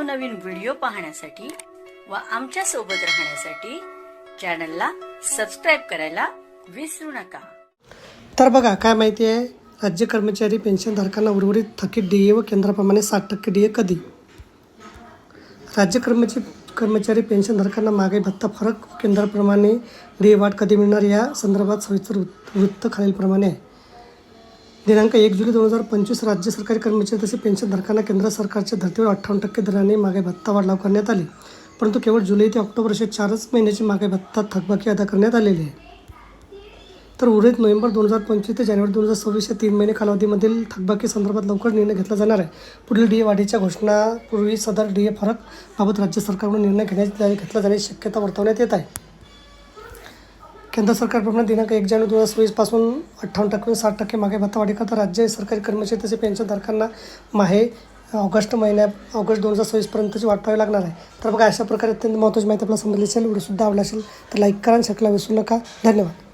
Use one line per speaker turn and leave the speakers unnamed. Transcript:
नवनवीन व्हिडिओ पाहण्यासाठी व आमच्या सोबत राहण्यासाठी चॅनलला सबस्क्राइब करायला विसरू नका।
तर बघा काय माहिती आहे, राज्य कर्मचारी पेन्शनधारकांना उर्वरित थकीत डीए व केंद्राप्रमाणे 60% डीए कधी? राज्य कर्मचारी पेन्शनधारकांना महागाई भत्ता फरक केंद्राप्रमाणे डीए वाढ कधी मिळणार या संदर्भात सविस्तर वृत्त खालीलप्रमाणे आहे। दिनांक 1 जुलै 2025 राज्य सरकारी कर्मचारी तसेच पेन्शनधारकांना केंद्र सरकारच्या धर्तीवर 58% दराने महागाई भत्ता वाढ लागू करण्यात आली, परंतु केवळ जुलै ते ऑक्टोबर असे 4च महिन्याची महागाई भत्ता थकबाकी अदा करण्यात आलेली आहे। तर उर्वरित नोव्हेंबर 2025 ते जानेवारी 2026 या 3 महिने कालावधीमधील थकबाकी संदर्भात लवकर निर्णय घेतला जाणार आहे। पुढील डीए वाढीच्या घोषणापूर्वी सदर डीए फरक बाबत राज्य सरकारकडून निर्णय घेतला जाण्याची शक्यता वर्तवण्यात येत आहे। केंद्र सरकारप्रमाणे दिनांक 1 जानेवारी 2026 पासून 58% 60% महागाई भत्ता वाढीकरता राज्य सरकारी कर्मचारी तसेच पेन्शनधारकांना ऑगस्ट 2026 पर्यंतची वाट पाहावी लागणार आहे। तर बघा, अशा प्रकारे अत्यंत महत्त्वाची माहिती आपल्याला समजली असेल। व्हिडिओ सुद्धा आवडला असेल तर लाईक करा आणि शेअर करायला विसरू नका। धन्यवाद।